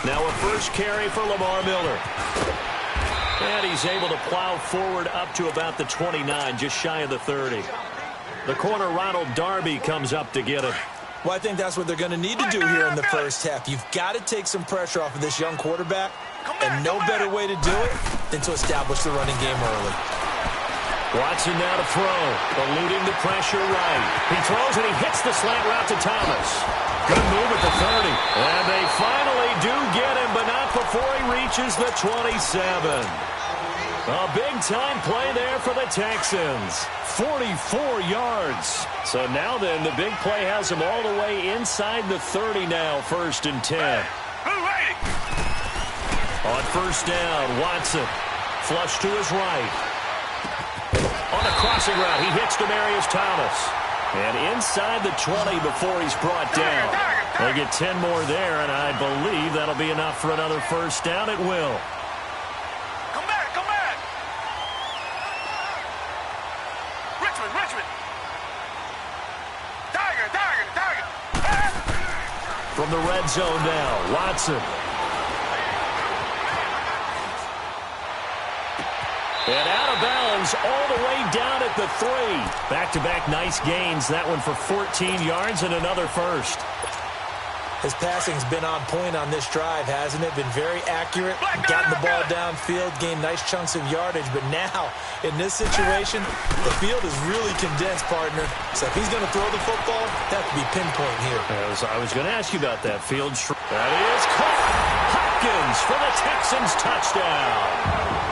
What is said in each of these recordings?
Now a first carry for Lamar Miller. And he's able to plow forward up to about the 29, just shy of the 30. The corner, Ronald Darby, comes up to get him. Well, I think that's what they're going to need to do here in the first half. You've got to take some pressure off of this young quarterback, and no better way to do it than to establish the running game early. Watson now to throw, eluding the pressure right. He throws and he hits the slant route to Thomas. Good move at the 30. And they finally do get him, but not before he reaches the 27. A big-time play there for the Texans. 44 yards. So now then, the big play has him all the way inside the 30 now, 1st and 10. On first down, Watson. Flush to his right. On a crossing route, he hits Demaryius Thomas. And inside the 20 before he's brought down. They get 10 more there, and I believe that'll be enough for another first down. It will. Come back. Richmond. Tiger. From the red zone now, Watson. And out of bounds all the way down at the 3. Back-to-back nice gains. That one for 14 yards and another first. His passing's been on point on this drive, hasn't it? Been very accurate, gotten the ball downfield, gained nice chunks of yardage. But now, in this situation, the field is really condensed, partner. So if he's going to throw the football, that could be pinpoint here. I was going to ask you about that field. That is caught. Hopkins for the Texans touchdown.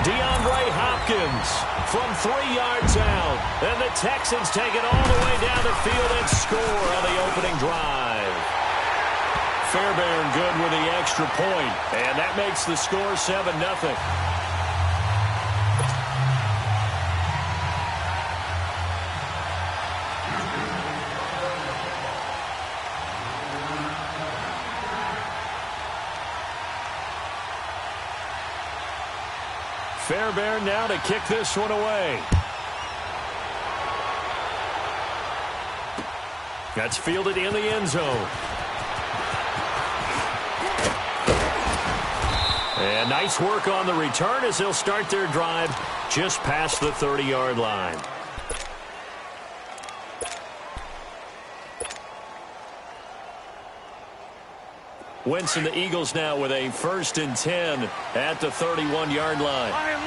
DeAndre Hopkins from 3 yards out. And the Texans take it all the way down the field and score on the opening drive. Fairbairn good with the extra point. And that makes the score 7-0. Fairbairn now to kick this one away. That's fielded in the end zone. And nice work on the return as they'll start their drive just past the 30-yard line. Wentz and the Eagles now with a 1st and 10 at the 31-yard line. Lion.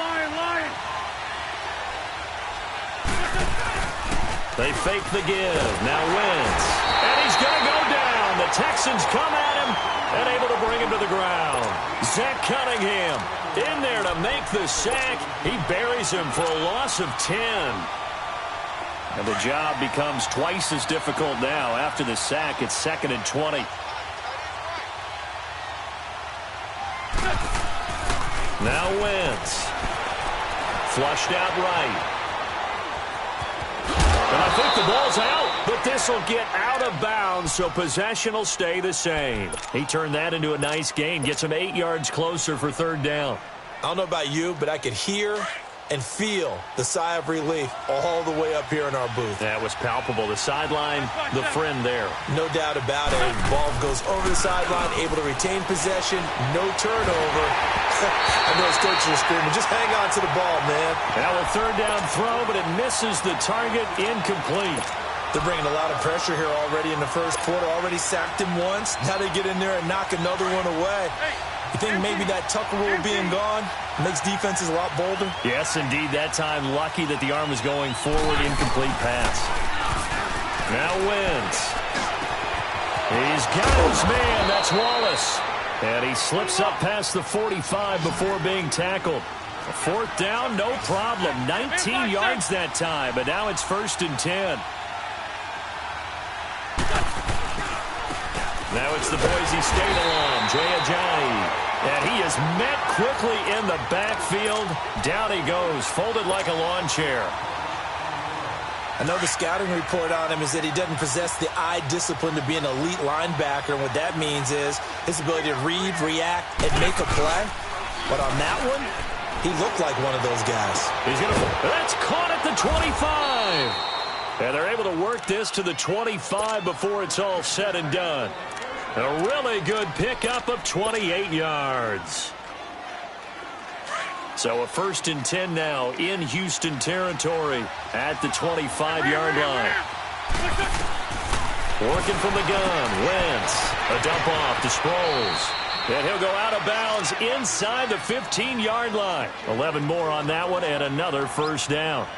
They fake the give. Now Wentz. And he's going to go down. The Texans come at him and able to bring him to the ground. Zach Cunningham in there to make the sack. He buries him for a loss of 10. And the job becomes twice as difficult now after the sack. It's 2nd and 20. Now Wentz. Flushed out right. And I think the ball's out, but this will get out of bounds, so possession will stay the same. He turned that into a nice gain, gets him 8 yards closer for 3rd down. I don't know about you, but I could hear and feel the sigh of relief all the way up here in our booth. That was palpable. The sideline, the friend there. No doubt about it. Ball goes over the sideline, able to retain possession, no turnover. I know his coaches are screaming, just hang on to the ball, man. Now a 3rd down throw, but it misses the target, incomplete. They're bringing a lot of pressure here already in the first quarter. Already sacked him once. Now they get in there and knock another one away. You think maybe that Tucker rule being gone makes defenses a lot bolder? Yes, indeed. That time, lucky that the arm was going forward. Incomplete pass. Now Wentz. He's got his man. That's Wallace. And he slips up past the 45 before being tackled. A 4th down, no problem. 19 yards that time, but now it's 1st and 10. Now it's the Boise State alum, Jay Ajayi. And he is met quickly in the backfield. Down he goes, folded like a lawn chair. I know the scouting report on him is that he doesn't possess the eye discipline to be an elite linebacker. And what that means is his ability to read, react, and make a play. But on that one, he looked like one of those guys. That's caught at the 25. And they're able to work this to the 25 before it's all said and done. A really good pickup of 28 yards. So a 1st and 10 now in Houston territory at the 25-yard line. Working from the gun, Wentz. A dump off to Sproles. And he'll go out of bounds inside the 15-yard line. 11 more on that one and another 1st down.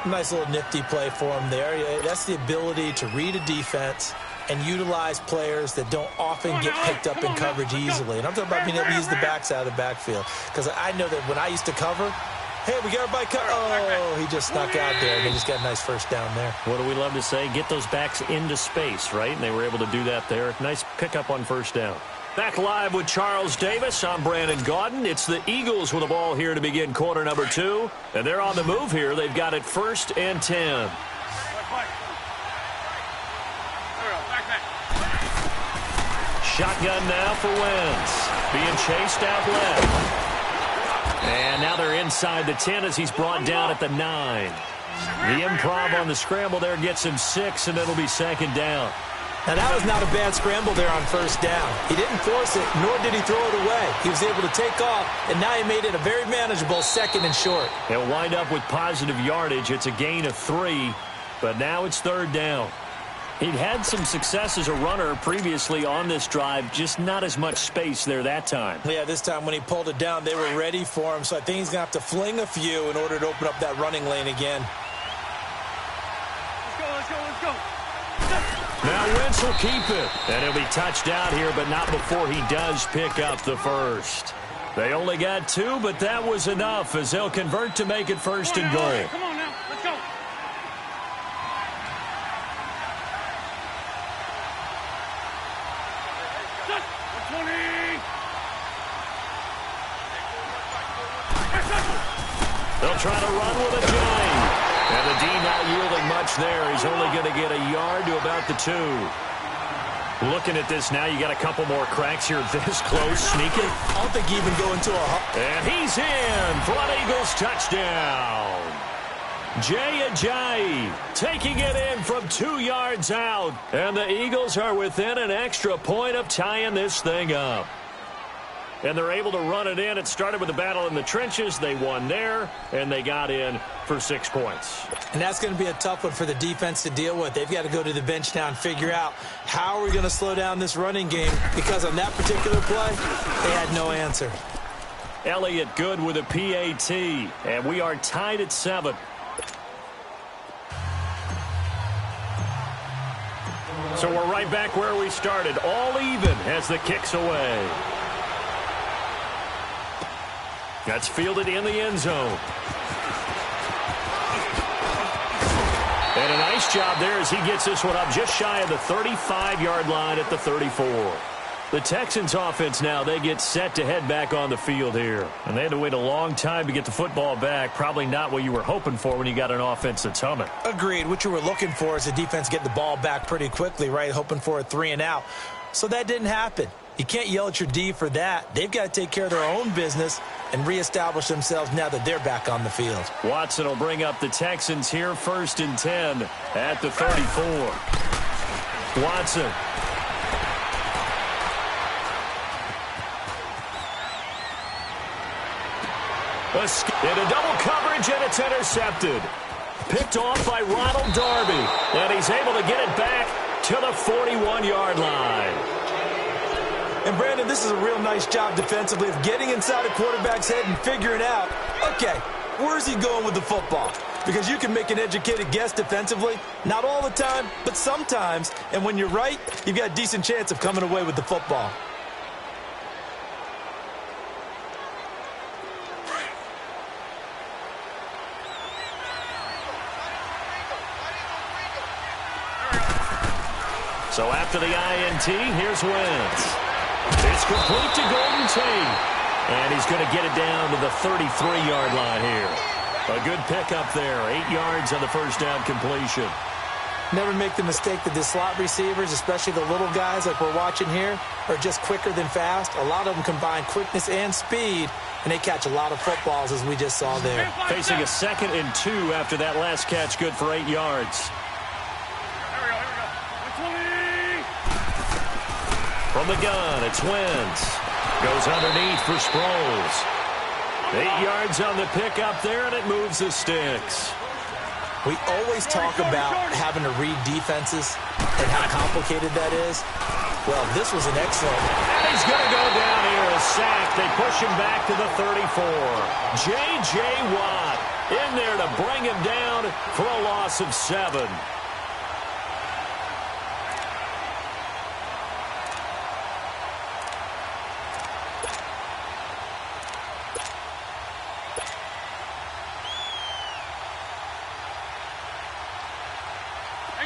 Nice little nifty play for him there. That's the ability to read a defense and utilize players that don't often get picked up in coverage easily. And I'm talking about being able to use the backs out of the backfield. Because I know that when I used to cover, hey, we got everybody covered. Oh, he just snuck out there, and they just got a nice 1st down there. What do we love to say? Get those backs into space, right? And they were able to do that there. Nice pickup on 1st down. Back live with Charles Davis. I'm Brandon Gaudin. It's the Eagles with the ball here to begin quarter number 2. And they're on the move here. They've got it 1st and 10. Shotgun now for Wentz. Being chased out left. And now they're inside the 10 as he's brought down at the 9. The improv on the scramble there gets him 6, and it'll be 2nd down. Now, that was not a bad scramble there on 1st down. He didn't force it, nor did he throw it away. He was able to take off, and now he made it a very manageable 2nd and short. They'll wind up with positive yardage. It's a gain of 3, but now it's 3rd down. He'd had some success as a runner previously on this drive, just not as much space there that time. Yeah, this time when he pulled it down, they were ready for him, so I think he's going to have to fling a few in order to open up that running lane again. Let's go. Now Wentz will keep it, and he'll be touched out here, but not before he does pick up the 1st. They only got 2, but that was enough as they'll convert to make it 1st and goal. Come on now, let's go. They'll try to run with a J. And the D not yielding much there. He's only going to get a yard to about the 2. Looking at this now, you got a couple more cracks here this close. Sneaking. I don't think he even go into a... And he's in for an Eagles touchdown. Jay Ajayi taking it in from 2 yards out. And the Eagles are within an extra point of tying this thing up. And they're able to run it in. It started with a battle in the trenches. They won there, and they got in for 6 points. And that's going to be a tough one for the defense to deal with. They've got to go to the bench now and figure out how are we going to slow down this running game, because on that particular play, they had no answer. Elliott good with a PAT, and we are tied at 7. So we're right back where we started, all even as the kick's away. That's fielded in the end zone. And a nice job there as he gets this one up just shy of the 35-yard line at the 34. The Texans offense now, they get set to head back on the field here. And they had to wait a long time to get the football back. Probably not what you were hoping for when you got an offense that's humming. Agreed. What you were looking for is the defense get the ball back pretty quickly, right? Hoping for a 3 and out. So that didn't happen. You can't yell at your D for that. They've got to take care of their own business and reestablish themselves now that they're back on the field. Watson will bring up the Texans here, 1st and 10 at the 34. Watson. Into double coverage, and it's intercepted. Picked off by Ronald Darby, and he's able to get it back to the 41-yard line. And, Brandon, this is a real nice job defensively of getting inside a quarterback's head and figuring out, okay, where's he going with the football? Because you can make an educated guess defensively, not all the time, but sometimes. And when you're right, you've got a decent chance of coming away with the football. So after the INT, here's Wentz. It's complete to Golden Tate. And he's going to get it down to the 33-yard line here. A good pickup there. 8 yards on the 1st down completion. Never make the mistake that the slot receivers, especially the little guys like we're watching here, are just quicker than fast. A lot of them combine quickness and speed, and they catch a lot of footballs, as we just saw there. Facing a 2nd and 2 after that last catch, good for 8 yards. From the gun, it's Wentz. Goes underneath for Sproles. 8 yards on the pickup there, and it moves the sticks. We always talk about having to read defenses and how complicated that is. Well, this was an excellent. And he's going to go down here, a sack. They push him back to the 34. J.J. Watt in there to bring him down for a loss of 7.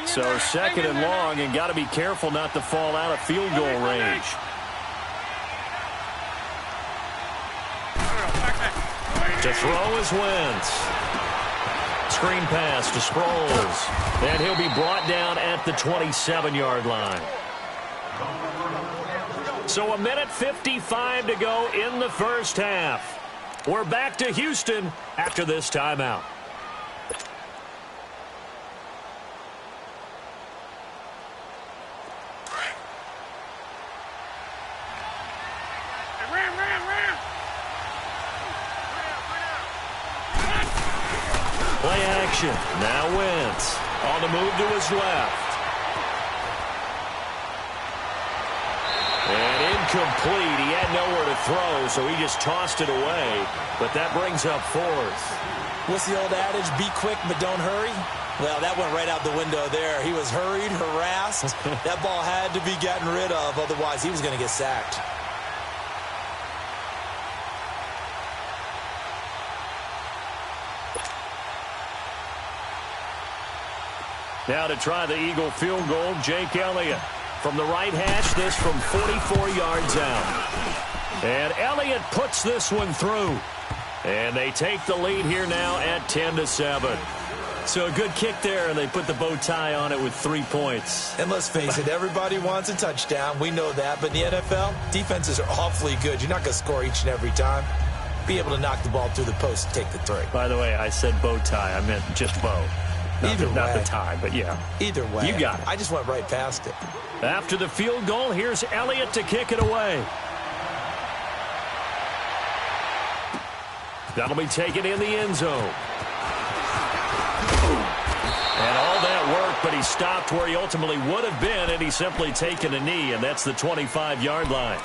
So second and long, and got to be careful not to fall out of field goal range. To throw is Wentz. Screen pass to Sproles. And he'll be brought down at the 27-yard line. So 1:55 to go in the first half. We're back to Houston after this timeout. Play action. Now Wentz on the move to his left. And incomplete. He had nowhere to throw, so he just tossed it away. But that brings up 4th. What's the old adage? Be quick, but don't hurry. Well, that went right out the window there. He was hurried, harassed. That ball had to be gotten rid of. Otherwise, he was going to get sacked. Now to try the Eagle field goal, Jake Elliott. From the right hash, this from 44 yards out. And Elliott puts this one through. And they take the lead here now at 10-7. So a good kick there, and they put the bow tie on it with 3 points. And let's face it, everybody wants a touchdown. We know that. But in the NFL, defenses are awfully good. You're not going to score each and every time. Be able to knock the ball through the post and take the 3. By the way, I said bow tie. I meant just bow. Not the tie, but yeah. Either way. You got it. I just went right past it. After the field goal, here's Elliott to kick it away. That'll be taken in the end zone. And all that work, but he stopped where he ultimately would have been, and he's simply taken a knee, and that's the 25-yard line.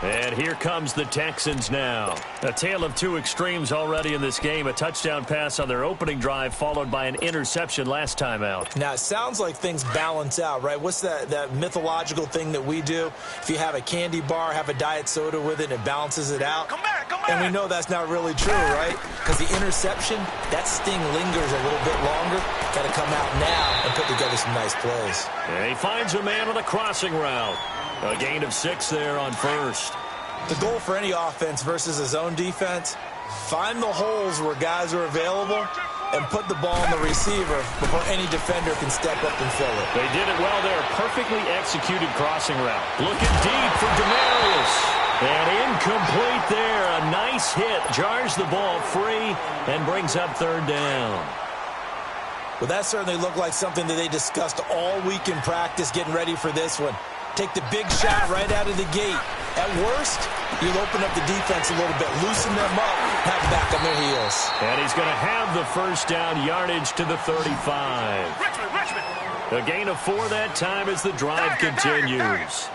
And here comes the Texans now. A tale of two extremes already in this game. A touchdown pass on their opening drive, followed by an interception last time out. Now, it sounds like things balance out, right? What's that mythological thing that we do? If you have a candy bar, have a diet soda with it, and it balances it out. Come back, come back. And we know that's not really true, right? Because the interception, that sting lingers a little bit longer. Got to come out now and put together some nice plays. And he finds a man on the crossing route. A gain of 6 there on first. The goal for any offense versus a zone defense, find the holes where guys are available and put the ball on the receiver before any defender can step up and fill it. They did it well there. Perfectly executed crossing route. Looking deep for Demarius. And incomplete there. A nice hit. Jars the ball free and brings up 3rd down. Well, that certainly looked like something that they discussed all week in practice getting ready for this one. Take the big shot right out of the gate. At worst, you'll open up the defense a little bit, loosen them up, have them back on their heels. And he's going to have the first down, yardage to the 35. Richmond. A gain of 4 that time as the drive continues.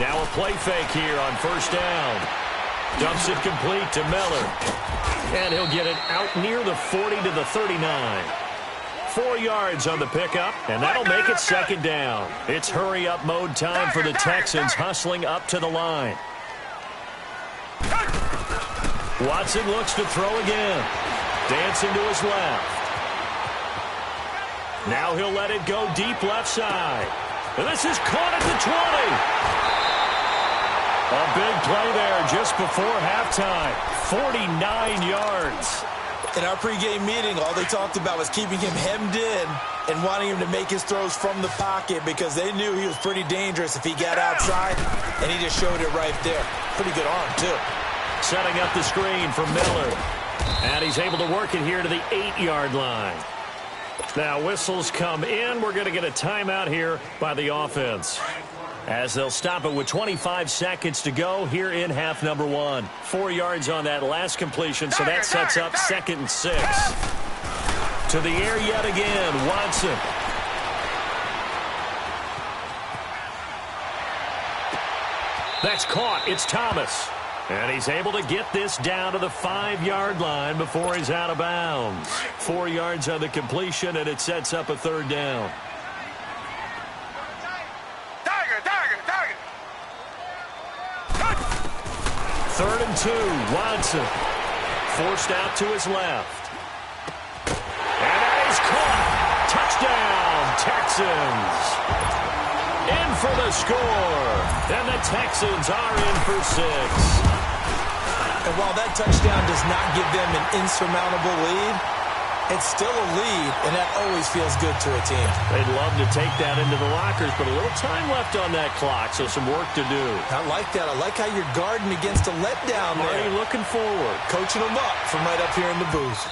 Now a play fake here on first down. Dumps it complete to Miller. And he'll get it out near the 40 to the 39. 4 yards on the pickup, and that'll make it 2nd down. It's hurry-up mode time for the Texans, hustling up to the line. Watson looks to throw again. Dancing to his left. Now he'll let it go deep left side. And this is caught at the 20. A big play there just before halftime. 49 yards. In our pregame meeting, all they talked about was keeping him hemmed in and wanting him to make his throws from the pocket because they knew he was pretty dangerous if he got outside, and he just showed it right there. Pretty good arm, too. Setting up the screen for Miller. And he's able to work it here to the 8-yard line. Now whistles come in. We're going to get a timeout here by the offense. As they'll stop it with 25 seconds to go here in half number 1. 4 yards on that last completion, so that sets up 2nd and 6. To the air yet again, Watson. That's caught. It's Thomas. And he's able to get this down to the 5-yard line before he's out of bounds. 4 yards on the completion, and it sets up a 3rd down. Third and 2, Watson. Forced out to his left. And that is caught. Touchdown, Texans. In for the score. And the Texans are in for 6. And while that touchdown does not give them an insurmountable lead, it's still a lead, and that always feels good to a team. They'd love to take that into the lockers, but a little time left on that clock, so some work to do. I like that. I like how you're guarding against a letdown there. Already looking forward. Coaching them up from right up here in the booth.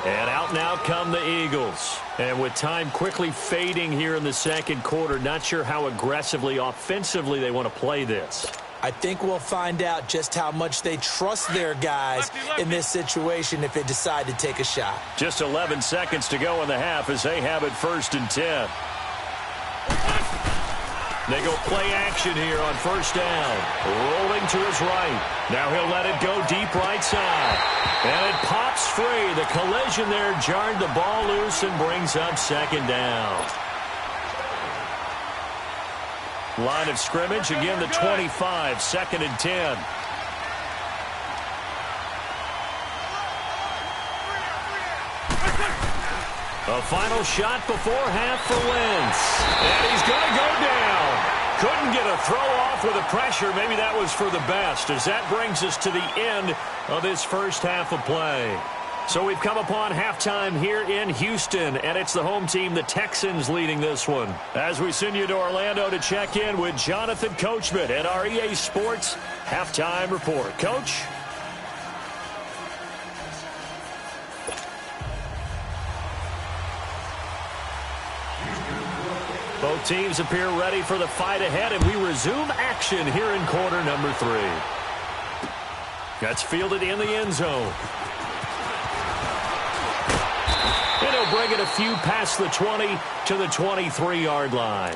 And out now come the Eagles. And with time quickly fading here in the 2nd quarter, not sure how aggressively, offensively they want to play this. I think we'll find out just how much they trust their guys in this situation if they decide to take a shot. Just 11 seconds to go in the half as they have it 1st and 10. They go play action here on 1st down. Rolling to his right. Now he'll let it go deep right side. And it pops free. The collision there jarred the ball loose and brings up 2nd down. Line of scrimmage, again the 25, 2nd and 10. A final shot before half for Wentz. And he's going to go down. Couldn't get a throw off with the pressure. Maybe that was for the best, as that brings us to the end of this first half of play. So we've come upon halftime here in Houston, and it's the home team, the Texans, leading this one. As we send you to Orlando to check in with Jonathan Coachman at our EA Sports Halftime Report. Coach? Both teams appear ready for the fight ahead, and we resume action here in quarter number 3. That's fielded in the end zone. And he'll bring it a few past the 20 to the 23-yard line.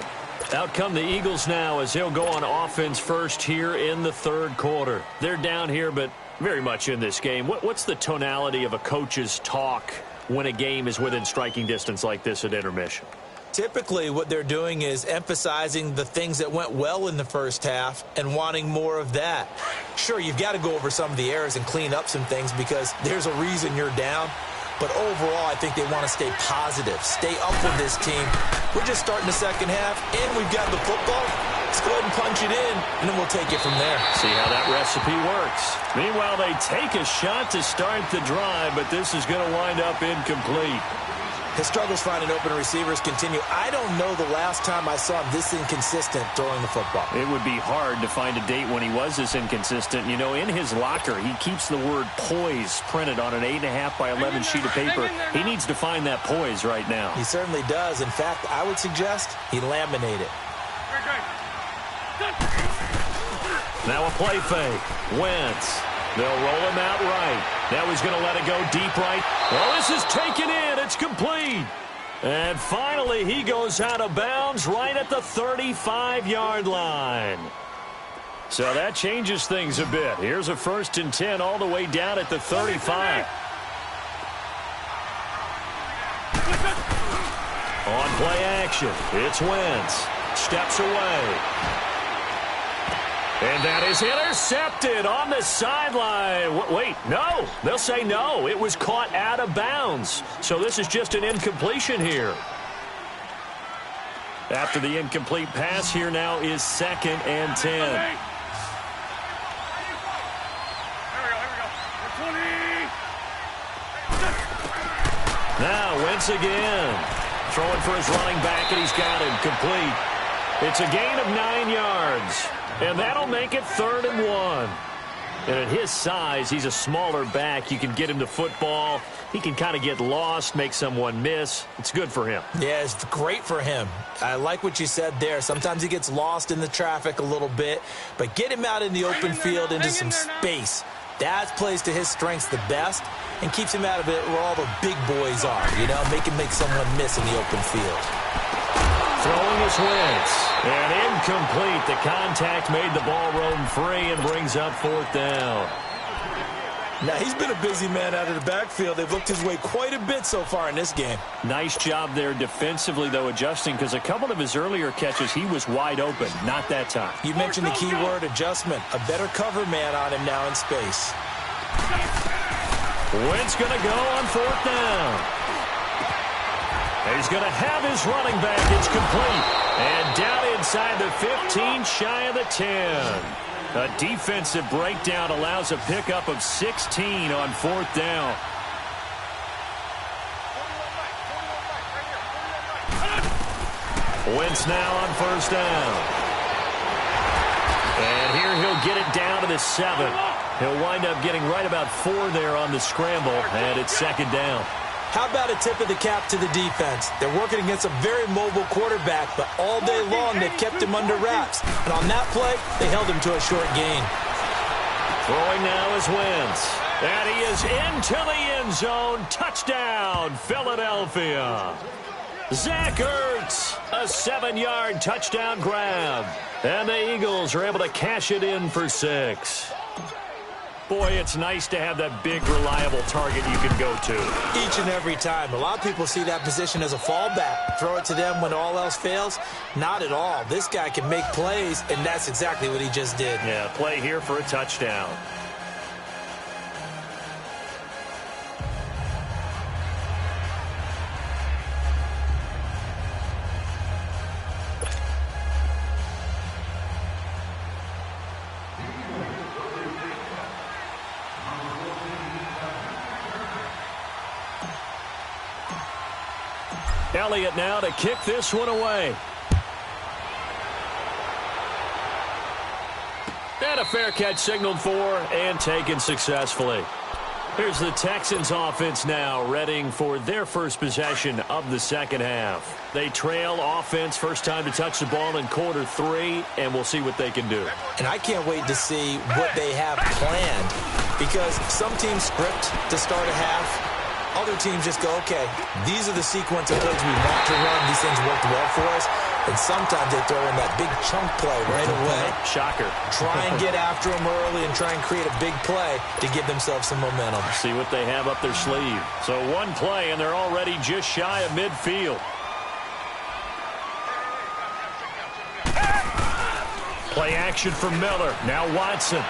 Out come the Eagles now as they'll go on offense first here in the 3rd quarter. They're down here, but very much in this game. What's the tonality of a coach's talk when a game is within striking distance like this at intermission? Typically, what they're doing is emphasizing the things that went well in the first half and wanting more of that. Sure, you've got to go over some of the errors and clean up some things because there's a reason you're down. But overall, I think they want to stay positive, stay up with this team. We're just starting the second half, and we've got the football. Let's go ahead and punch it in, and then we'll take it from there. See how that recipe works. Meanwhile, they take a shot to start the drive, but this is going to wind up incomplete. His struggles finding open receivers continue. I don't know the last time I saw him this inconsistent throwing the football. It would be hard to find a date when he was this inconsistent. You know, in his locker, he keeps the word poise printed on an 8.5 by 11 sheet of paper. He needs to find that poise right now. He certainly does. In fact, I would suggest he laminate it. Now a play fake. Wentz. They'll roll him out right. Now he's going to let it go deep right. Well, this is taken in. It's complete. And finally, he goes out of bounds right at the 35-yard line. So that changes things a bit. Here's a 1st and 10 all the way down at the 35. On play action, it's Wentz. Steps away. And that is intercepted on the sideline. Wait, no. They'll say no. It was caught out of bounds. So this is just an incompletion here. After the incomplete pass, here now is 2nd and 10. Now Wentz again. Throwing for his running back, and he's got him complete. It's a gain of 9 yards. And that'll make it 3rd and 1. And at his size, he's a smaller back. You can get him to football. He can kind of get lost, make someone miss. It's good for him. Yeah, it's great for him. I like what you said there. Sometimes he gets lost in the traffic a little bit, but get him out in the open field into some space. That plays to his strengths the best and keeps him out of it where all the big boys are, you know, make him make someone miss in the open field. Throwing his Wentz. And incomplete. The contact made the ball roam free and brings up 4th down. Now, he's been a busy man out of the backfield. They've looked his way quite a bit so far in this game. Nice job there defensively, though, adjusting, because a couple of his earlier catches, he was wide open. Not that time. You mentioned the key word, adjustment. A better cover man on him now in space. Wentz going to go on 4th down. He's going to have his running back. It's complete. And down inside the 15, shy of the 10. A defensive breakdown allows a pickup of 16 on 4th down. Wentz now on 1st down. And here he'll get it down to the 7. He'll wind up getting right about 4 there on the scramble, and it's 2nd down. How about a tip of the cap to the defense? They're working against a very mobile quarterback, but all day long they've kept him under wraps. And on that play, they held him to a short gain. Throwing now is Wentz. And he is into the end zone. Touchdown, Philadelphia. Zach Ertz, a 7-yard touchdown grab. And the Eagles are able to cash it in for 6. Boy, it's nice to have that big, reliable target you can go to. Each and every time. A lot of people see that position as a fallback. Throw it to them when all else fails. Not at all. This guy can make plays, and that's exactly what he just did. Yeah, play here for a touchdown. Elliott now to kick this one away. And a fair catch signaled for and taken successfully. Here's the Texans offense now, readying for their first possession of the second half. They trail offense, first time to touch the ball in quarter 3, and we'll see what they can do. And I can't wait to see what they have planned, because some teams script to start a half. Other teams just go, okay, these are the sequence of plays we want to run. These things worked well for us. And sometimes they throw in that big chunk play right away. Shocker. Try and get after them early and try and create a big play to give themselves some momentum. See what they have up their sleeve. So one play, and they're already just shy of midfield. Play action for Miller. Now Watson.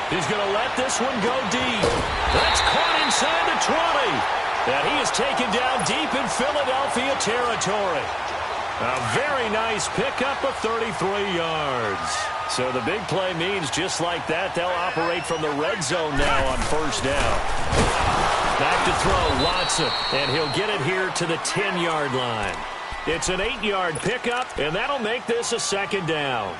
He's going to let this one go deep. That's caught inside the 20. And he is taken down deep in Philadelphia territory. A very nice pickup of 33 yards. So the big play means just like that, they'll operate from the red zone now on first down. Back to throw, Watson. And he'll get it here to the 10-yard line. It's an 8-yard pickup, and that'll make this a second down.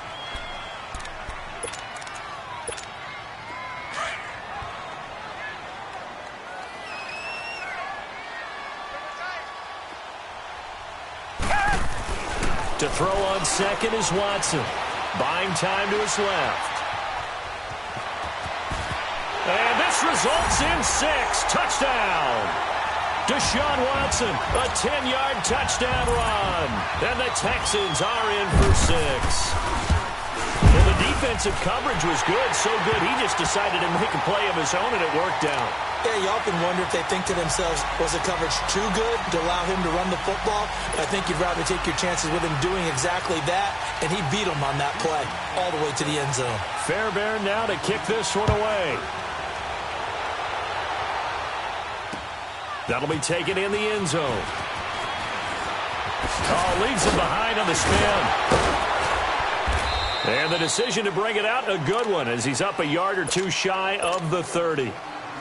To throw on second is Watson. Buying time to his left. And this results in 6. Touchdown. Deshaun Watson, a 10-yard touchdown run. And the Texans are in for 6. Well, the defensive coverage was good, so good he just decided to make a play of his own, and it worked out. Yeah, you often wonder if they think to themselves, was the coverage too good to allow him to run the football? I think you'd rather take your chances with him doing exactly that, and he beat him on that play all the way to the end zone. Fairbairn now to kick this one away. That'll be taken in the end zone. Oh, leaves him behind on the spin. And the decision to bring it out, a good one, as he's up a yard or two shy of the 30.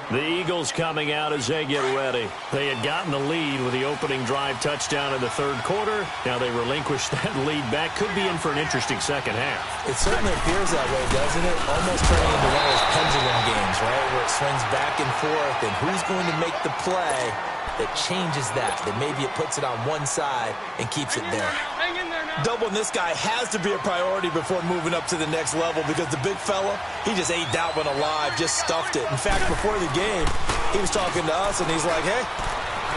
The Eagles coming out as they get ready. They had gotten the lead with the opening drive touchdown in the third quarter. Now they relinquish that lead back. Could be in for an interesting second half. It certainly appears that way, doesn't it? Almost turning into one of those pendulum games, right, where it swings back and forth, and who's going to make the play that changes that maybe it puts it on one side and keeps it there. Doubling this guy has to be a priority before moving up to the next level because the big fella, he just ate that one alive, just stuffed it. In fact, before the game, he was talking to us, and he's like, hey,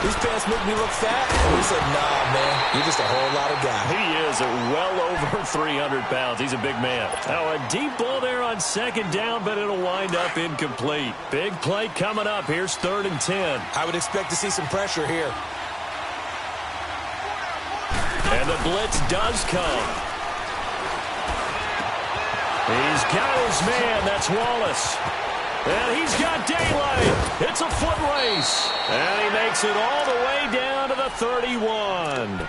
these pants make me look fat. And we said, nah, man, you're just a whole lot of guy. He is well over 300 pounds. He's a big man. Now, a deep ball there on second down, but it'll wind up incomplete. Big play coming up. Here's 3rd and 10. I would expect to see some pressure here. And the blitz does come. He's got his man. That's Wallace. And he's got daylight. It's a foot race. And he makes it all the way down to the 31.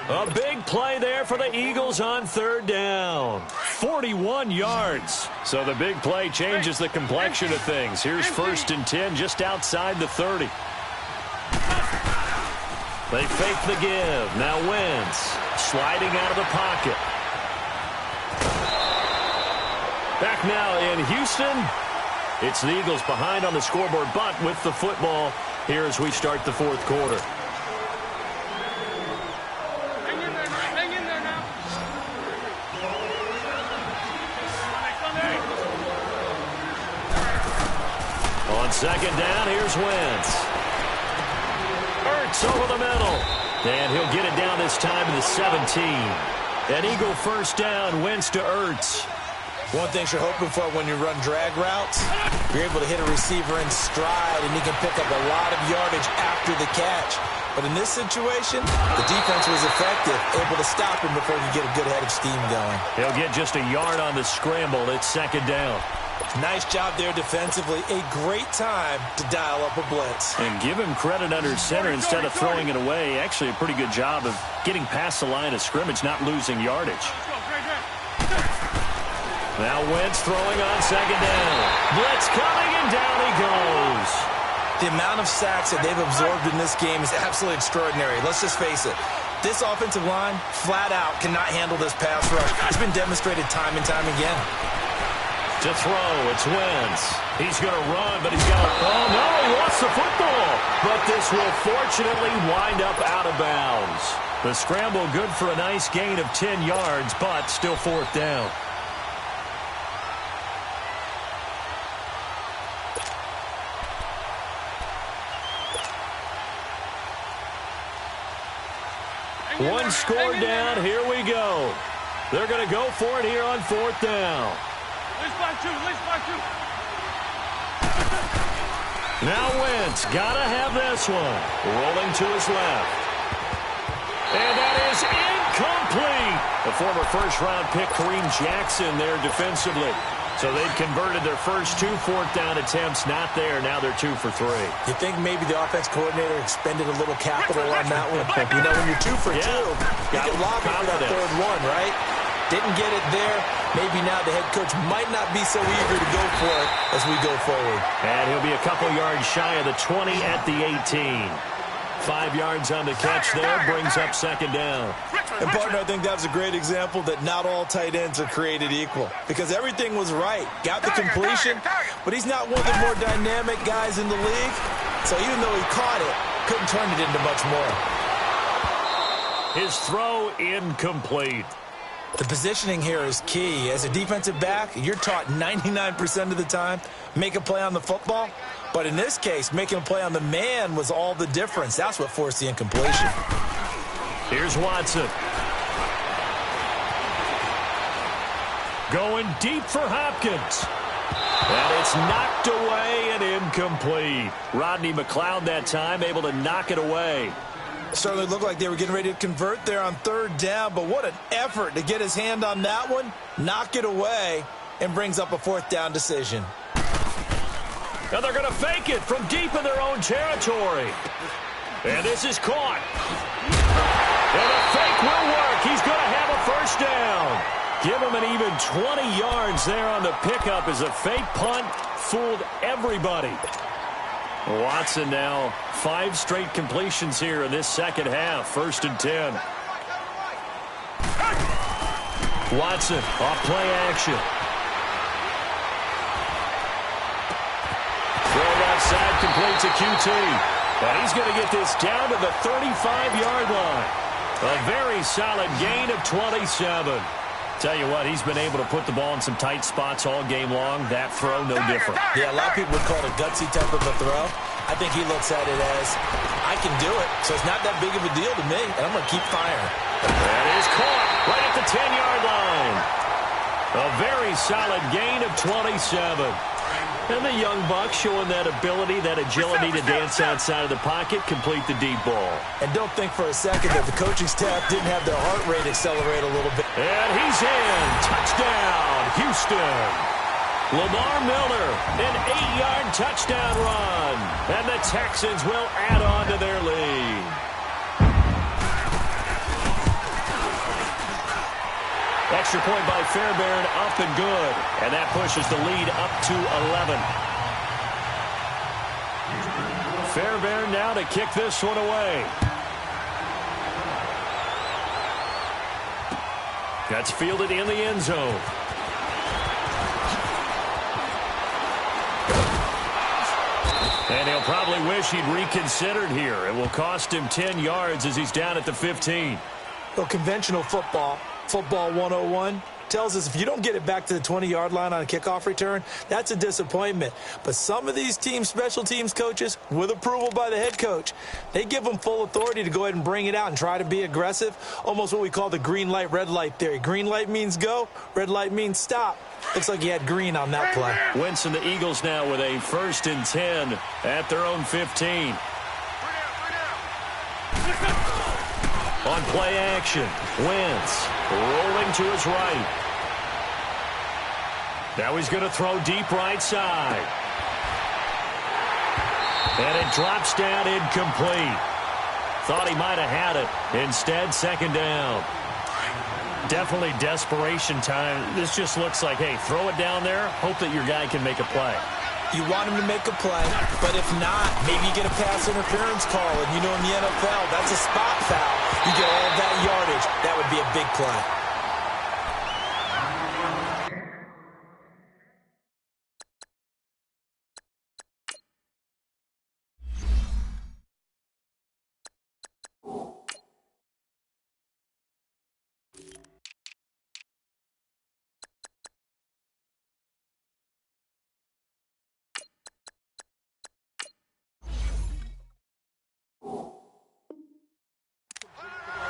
A big play there for the Eagles on 3rd down. 41 yards. So the big play changes the complexion of things. Here's 1st and 10 just outside the 30. They fake the give. Now Wentz sliding out of the pocket. Back now in Houston. It's the Eagles behind on the scoreboard, but with the football here as we start the 4th quarter. Hang in there now. Hang in there now. On 2nd down, here's Wentz. Ertz over the middle. And he'll get it down this time to the 17. An Eagle 1st down, Wentz to Ertz. One thing you're hoping for when you run drag routes, you're able to hit a receiver in stride, and he can pick up a lot of yardage after the catch. But in this situation, the defense was effective, able to stop him before he could get a good head of steam going. He'll get just a yard on the scramble. It's 2nd down. Nice job there defensively. A great time to dial up a blitz. And give him credit under center instead of throwing it away. Actually, a pretty good job of getting past the line of scrimmage, not losing yardage. Now Wentz throwing on 2nd down. Blitz coming, and down he goes. The amount of sacks that they've absorbed in this game is absolutely extraordinary. Let's just face it. This offensive line, flat out, cannot handle this pass rush. It's been demonstrated time and time again. To throw, it's Wentz. He's going to run, but he's got a... Oh, no, he lost the football. But this will fortunately wind up out of bounds. The scramble good for a nice gain of 10 yards, but still 4th down. One score down. Here we go. They're going to go for it here on 4th down. Now Wentz, gotta have this one. Rolling to his left. And that is incomplete. The former first-round pick, Kareem Jackson, there defensively. So they've converted their first 2 4th down attempts. Not there. Now they're 2 for 3. You think maybe the offense coordinator expended a little capital on that one? You know, when you're 2 for 2, you can lob it for that 3rd one, right? Didn't get it there. Maybe now the head coach might not be so eager to go for it as we go forward. And he'll be a couple yards shy of the 20 at the 18. 5 yards on the catch there, brings up 2nd down. And, partner, I think that was a great example that not all tight ends are created equal. Because everything was right. Got the completion, but he's not one of the more dynamic guys in the league. So even though he caught it, couldn't turn it into much more. His throw incomplete. The positioning here is key. As a defensive back, you're taught 99% of the time, make a play on the football. But in this case, making a play on the man was all the difference. That's what forced the incompletion. Here's Watson. Going deep for Hopkins. And it's knocked away and incomplete. Rodney McLeod that time able to knock it away. Certainly looked like they were getting ready to convert there on 3rd down, but what an effort to get his hand on that one, knock it away, and brings up a 4th down decision. Now they're going to fake it from deep in their own territory. And this is caught. And the fake will work. He's going to have a 1st down. Give him an even 20 yards there on the pickup as a fake punt fooled everybody. Watson now 5 straight completions here in this second half. 1st and 10. Watson off play action. Throw outside, complete to QT. And he's going to get this down to the 35-yard line. A very solid gain of 27. Tell you what, he's been able to put the ball in some tight spots all game long. That throw, no different. Yeah, a lot of people would call it a gutsy type of a throw. I think he looks at it as, I can do it, so it's not that big of a deal to me, and I'm going to keep firing. That is caught right at the 10-yard line. A very solid gain of 27. And the young buck showing that ability, that agility to dance outside of the pocket, complete the deep ball. And don't think for a second that the coaching staff didn't have their heart rate accelerate a little bit. And he's in. Touchdown, Houston. Lamar Miller, an 8-yard touchdown run. And the Texans will add on to their lead. Extra point by Fairbairn, up and good. And that pushes the lead up to 11. Fairbairn now to kick this one away. That's fielded in the end zone. And he'll probably wish he'd reconsidered here. It will cost him 10 yards as he's down at the 15. Well, conventional football 101, tells us if you don't get it back to the 20-yard line on a kickoff return, that's a disappointment. But some of these team special teams coaches, with approval by the head coach, they give them full authority to go ahead and bring it out and try to be aggressive, almost what we call the green light, red light theory. Green light means go, red light means stop. Looks like he had green on that play. Wentz and the Eagles now with a 1st and 10 at their own 15. On play action, Wentz rolling to his right. Now he's going to throw deep right side. And it drops down incomplete. Thought he might have had it. Instead, 2nd down. Definitely desperation time. This just looks like, hey, throw it down there, hope that your guy can make a play. You want him to make a play, but if not, maybe you get a pass interference call. And you know in the NFL, that's a spot foul. You get all of that yardage. That would be a big play.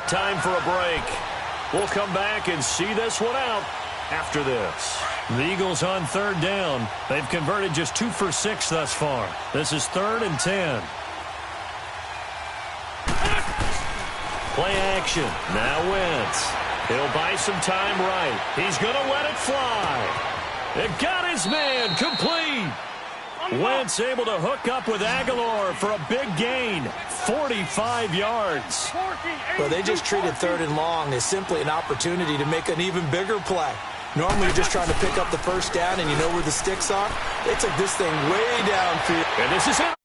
Time for a break. We'll come back and see this one out after this. The Eagles on 3rd down. They've converted just 2 for 6 thus far. This is 3rd and 10. Play action. Now Wentz. He'll buy some time right. He's going to let it fly. It got his man complete. Wentz able to hook up with Aguilar for a big gain. 45 yards. Well, they just treated 3rd and long as simply an opportunity to make an even bigger play. Normally you're just trying to pick up the 1st down and you know where the sticks are. They took this thing way downfield. And this is it.